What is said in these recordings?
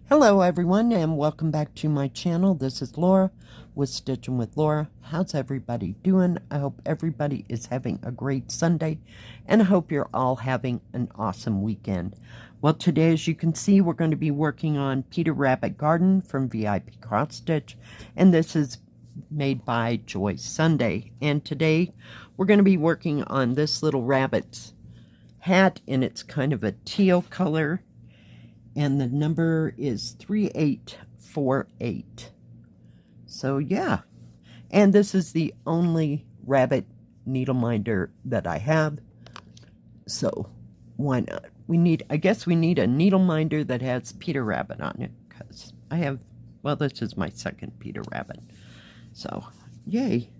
Hello everyone and welcome back to my channel. This is Laura with Stitchin with Laura. How's everybody doing? I hope everybody is having a great Sunday and I hope you're all having an awesome weekend. Well, today, as you can see, we're going to be working on Peter Rabbit Garden from VIPCrossStitch, and this is made by Joy Sunday. And today we're going to be working on this little rabbit's hat, and it's kind of a teal color. And the number is 3848. So yeah. And this is the only rabbit needle minder that I have. So why not? I guess we need a needle minder that has Peter Rabbit on it. Because I have, well, this is my second Peter Rabbit. So, yay.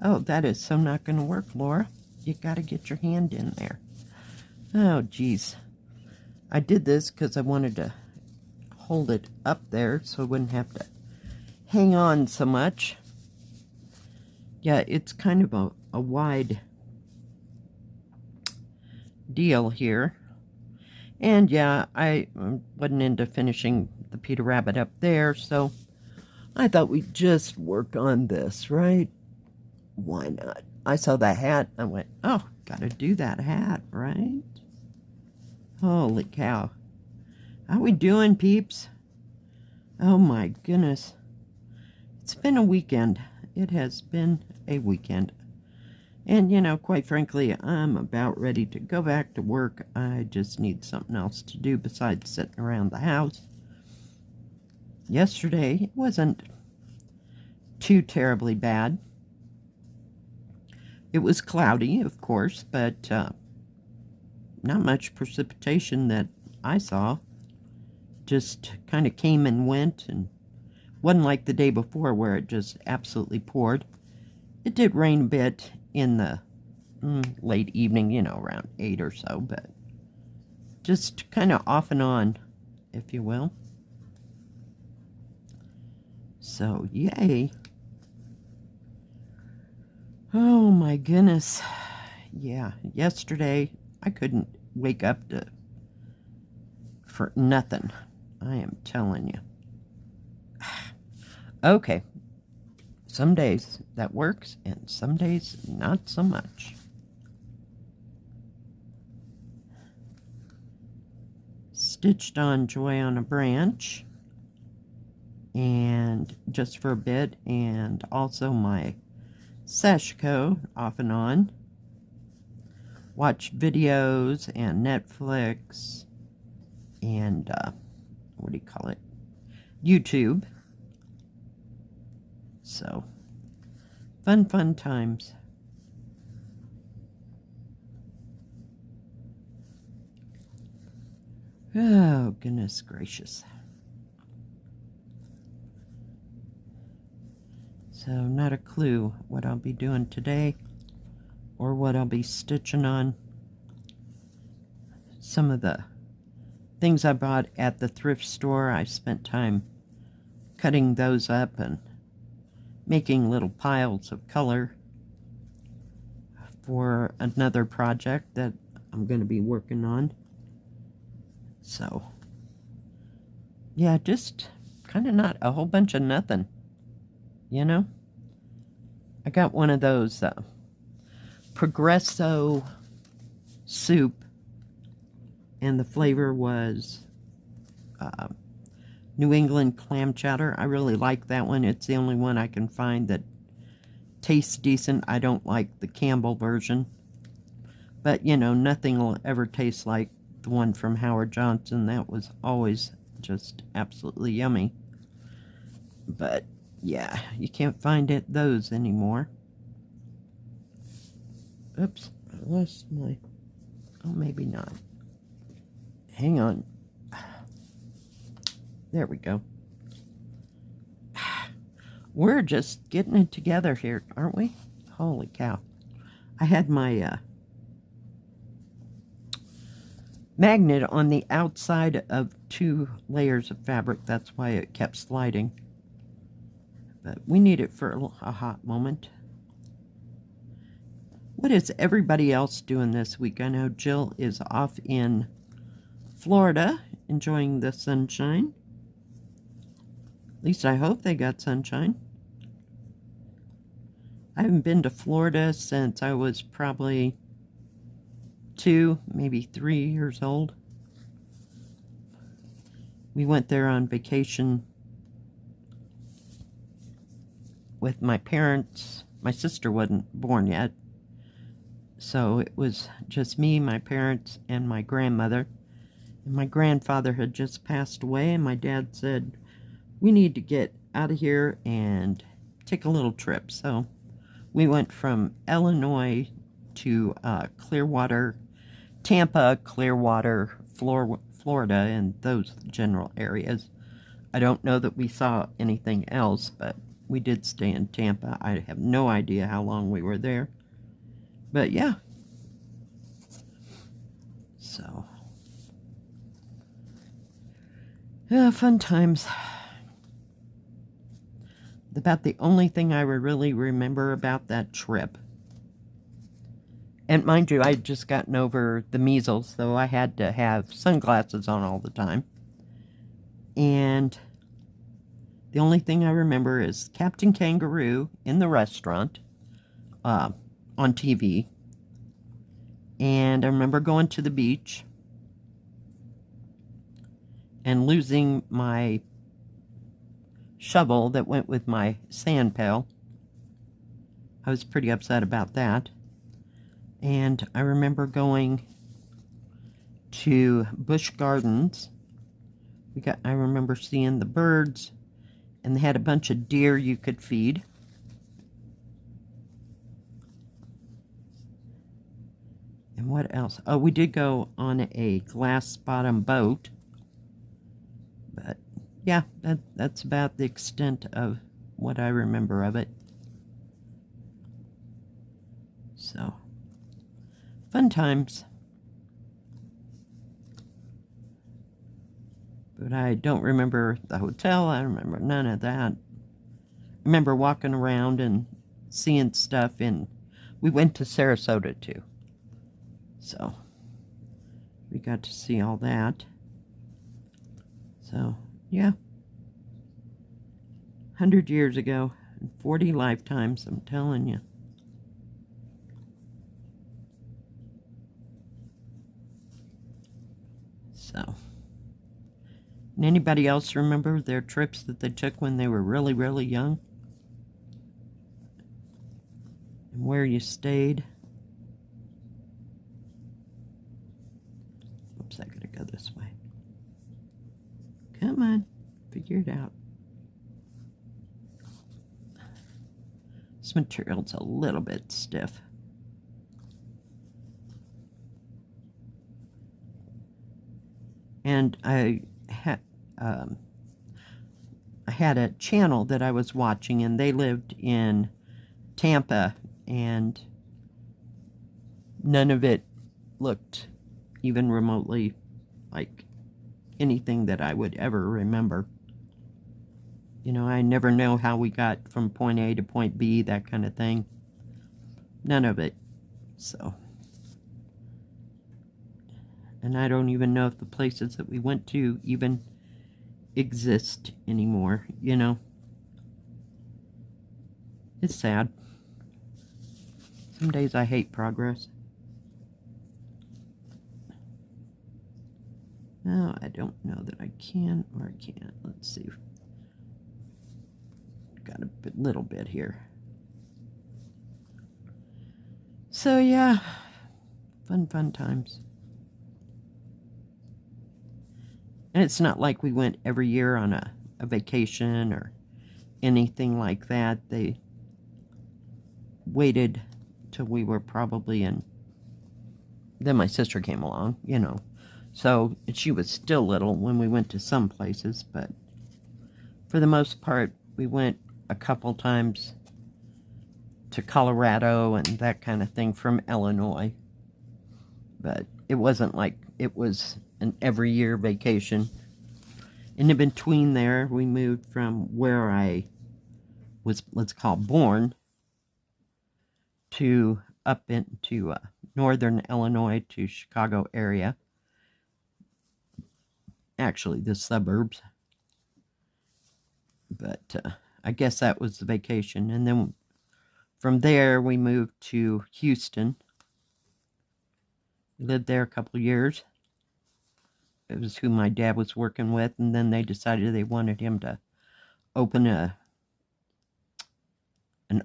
Oh, that is so not going to work, Laura. You got to get your hand in there. Oh, geez. I did this because I wanted to hold it up there so I wouldn't have to hang on so much. Yeah, it's kind of a wide deal here. And yeah, I wasn't into finishing the Peter Rabbit up there, so I thought we'd just work on this, right? Why not? I saw that hat, I went, oh, gotta do that hat, right? Holy cow. How we doing, peeps? Oh my goodness. It's been a weekend. It has been a weekend. And, you know, quite frankly, I'm about ready to go back to work. I just need something else to do besides sitting around the house. Yesterday, it wasn't too terribly bad. It was cloudy, of course, but not much precipitation that I saw. Just kind of came and went, and wasn't like the day before where it just absolutely poured. It did rain a bit in the late evening, you know, around 8 or so, but just kind of off and on, if you will. So, yay. Oh my goodness. Yeah, yesterday I couldn't wake up for nothing. I am telling you. Okay. Some days that works, and some days not so much. Stitched on Joy on a Branch, and just for a bit, and also my Sashiko off and on. Watched videos and Netflix and what do you call it? YouTube. So fun times. Oh, goodness gracious. So not a clue what I'll be doing today or what I'll be stitching on. Some of the things I bought at the thrift store, I spent time cutting those up and making little piles of color for another project that I'm going to be working on. So, yeah, just kind of not a whole bunch of nothing, you know? I got one of those Progresso soup, and the flavor was New England clam chowder. I really like that one. It's the only one I can find that tastes decent. I don't like the Campbell version, but you know, nothing will ever taste like the one from Howard Johnson. That was always just absolutely yummy. But yeah, you can't find those anymore. Oops, I lost my... Oh, maybe not. Hang on. There we go. We're just getting it together here, aren't we? Holy cow. I had my magnet on the outside of 2 layers of fabric. That's why it kept sliding. But we need it for a hot moment. What is everybody else doing this week? I know Jill is off in Florida enjoying the sunshine. At least I hope they got sunshine. I haven't been to Florida since I was probably 2, maybe 3 years old. We went there on vacation with my parents. My sister wasn't born yet, so it was just me, my parents, and my grandmother. And my grandfather had just passed away, and my dad said, we need to get out of here and take a little trip. So we went from Illinois to Clearwater, Tampa, Clearwater, Florida, and those general areas. I don't know that we saw anything else, but we did stay in Tampa. I have no idea how long we were there. But yeah. So. Yeah, fun times. About the only thing I really remember about that trip. And mind you, I had just gotten over the measles, so I had to have sunglasses on all the time. And the only thing I remember is Captain Kangaroo in the restaurant on TV. And I remember going to the beach and losing my shovel that went with my sand pail. I was pretty upset about that. And I remember going to Busch Gardens. I remember seeing the birds, and they had a bunch of deer you could feed. And what else? Oh, we did go on a glass bottom boat. But yeah, that's about the extent of what I remember of it. So, fun times. But I don't remember the hotel. I remember none of that. I remember walking around and seeing stuff. We went to Sarasota too. So, we got to see all that. So, yeah. 100 years ago, 40 lifetimes, I'm telling you. So, and anybody else remember their trips that they took when they were really, really young? And where you stayed? Oops, I gotta go this way. Come on, figure it out. This material's a little bit stiff. And I had a channel that I was watching, and they lived in Tampa, and none of it looked even remotely like anything that I would ever remember. You know, I never know how we got from point A to point B, that kind of thing. None of it. So. And I don't even know if the places that we went to even exist anymore, you know. It's sad. Some days I hate progress. No, I don't know that I can or I can't. Let's see. Got a little bit here. So yeah, fun times. And it's not like we went every year on a vacation or anything like that. They waited till we were probably in... Then my sister came along, you know. So she was still little when we went to some places, but for the most part, we went a couple times to Colorado and that kind of thing from Illinois. But it wasn't like it was an every year vacation. And in between there, we moved from where I was, let's call, born, to up into northern Illinois to Chicago area. Actually, the suburbs. But I guess that was the vacation. And then from there, we moved to Houston. We lived there a couple of years. It was who my dad was working with, and then they decided they wanted him to open an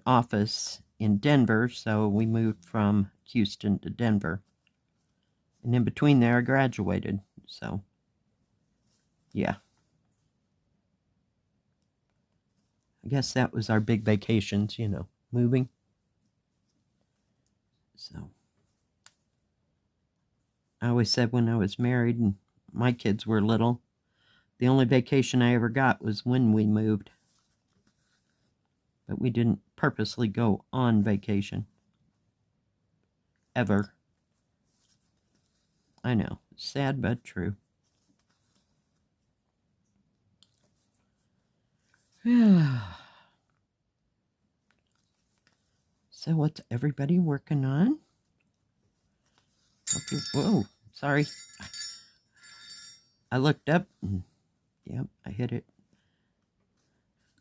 office in Denver, so we moved from Houston to Denver. And in between there, I graduated, so yeah. I guess that was our big vacations, you know, moving. So I always said when I was married and my kids were little, the only vacation I ever got was when we moved. But we didn't purposely go on vacation. Ever. I know. Sad but true. So what's everybody working on? Whoa, sorry. I looked up and, yep, I hit it.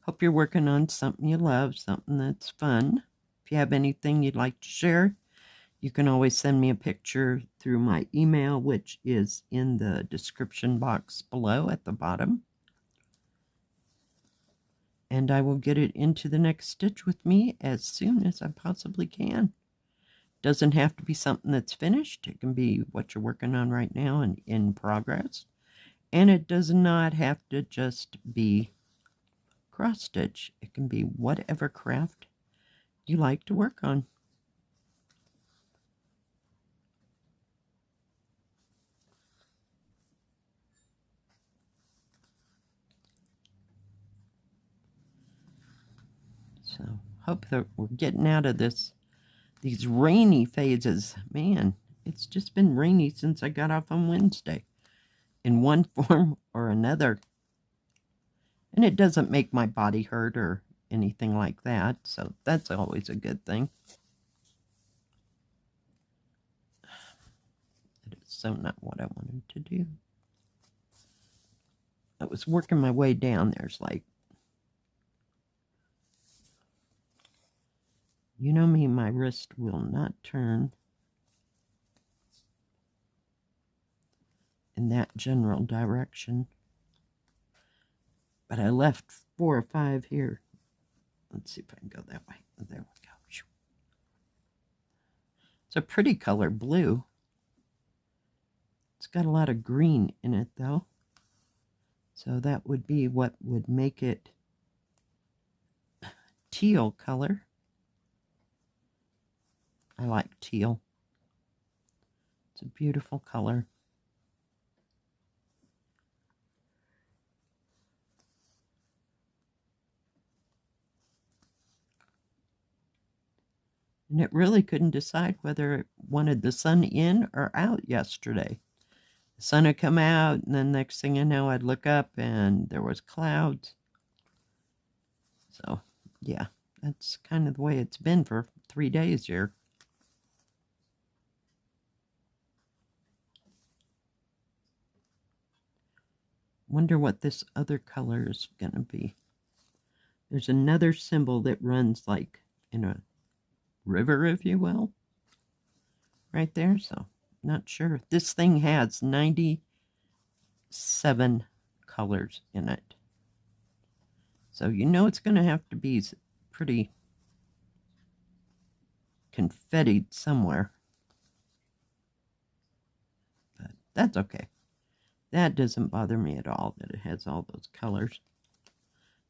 Hope you're working on something you love, something that's fun. If you have anything you'd like to share, you can always send me a picture through my email, which is in the description box below at the bottom. And I will get it into the next stitch with me as soon as I possibly can. Doesn't have to be something that's finished. It can be what you're working on right now and in progress. And it does not have to just be cross stitch. It can be whatever craft you like to work on. So hope that we're getting out of these rainy phases. Man, it's just been rainy since I got off on Wednesday in one form or another. And it doesn't make my body hurt or anything like that, so that's always a good thing. It is so not what I wanted to do. I was working my way down. There's like, you know me, my wrist will not turn in that general direction. But I left 4 or 5 here. Let's see if I can go that way. There we go. It's a pretty color, blue. It's got a lot of green in it, though. So that would be what would make it teal color. I like teal. It's a beautiful color. And it really couldn't decide whether it wanted the sun in or out yesterday. The sun had come out, and then next thing you know, I'd look up and there was clouds. So, yeah, that's kind of the way it's been for 3 days here. Wonder what this other color is going to be. There's another symbol that runs like in a river, if you will, right there. So, not sure. This thing has 97 colors in it. So, you know it's going to have to be pretty confettied somewhere. But that's okay. That doesn't bother me at all that it has all those colors.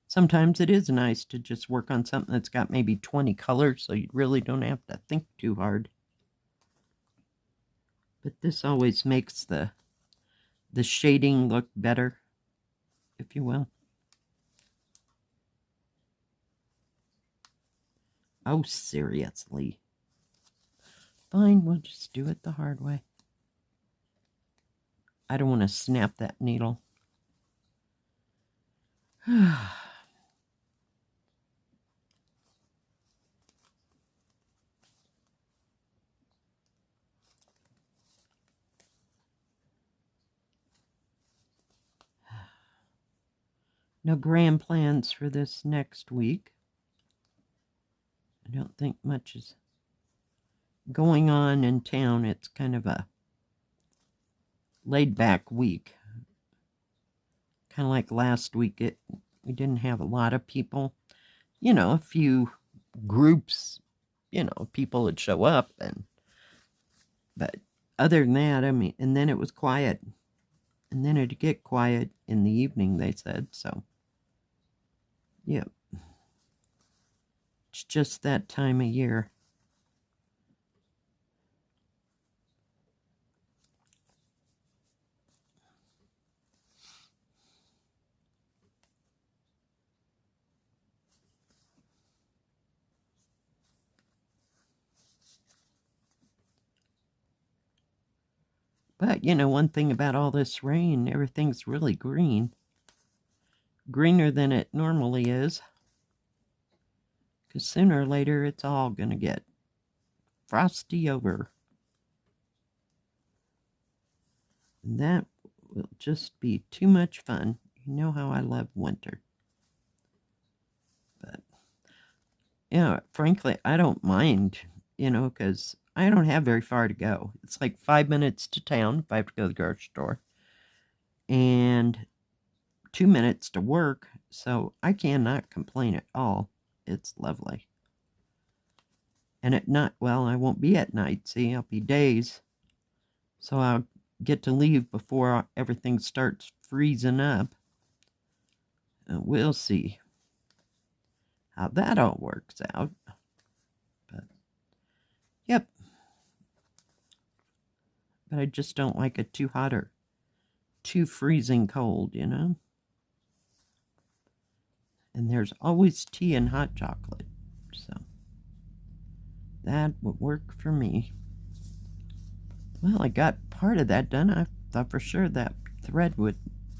Sometimes it is nice to just work on something that's got maybe 20 colors, so you really don't have to think too hard. But this always makes the shading look better, if you will. Oh, seriously. Fine, we'll just do it the hard way. I don't want to snap that needle. No grand plans for this next week. I don't think much is going on in town. It's kind of a laid-back week. Kind of like last week, we didn't have a lot of people. You know, a few groups, you know, people would show up, but other than that, I mean, and then it was quiet. And then it'd get quiet in the evening, they said, so. Yep. It's just that time of year. But, you know, one thing about all this rain, everything's really green. Greener than it normally is. Because sooner or later, it's all going to get frosty over. And that will just be too much fun. You know how I love winter. But, you know, frankly, I don't mind, you know, because I don't have very far to go. It's like 5 minutes to town if I have to go to the grocery store. And 2 minutes to work. So I cannot complain at all. It's lovely. And at night, well, I won't be at night. See, I'll be days. So I'll get to leave before everything starts freezing up. We'll see how that all works out. But, yep. But I just don't like it too hot or too freezing cold, you know? And there's always tea and hot chocolate. So, that would work for me. Well, I got part of that done. I thought for sure that thread would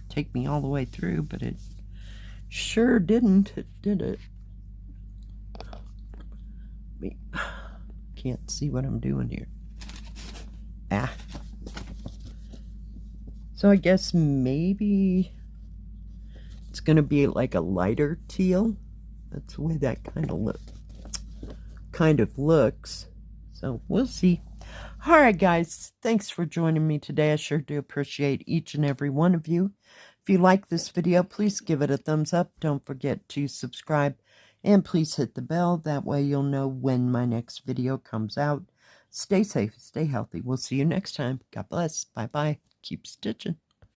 take me all the way through, but it sure didn't. It did it. Can't see what I'm doing here. So I guess maybe it's going to be like a lighter teal. That's the way that kind of looks. So we'll see. All right, guys. Thanks for joining me today. I sure do appreciate each and every one of you. If you like this video, please give it a thumbs up. Don't forget to subscribe. And please hit the bell. That way you'll know when my next video comes out. Stay safe. Stay healthy. We'll see you next time. God bless. Bye-bye. Keep stitching.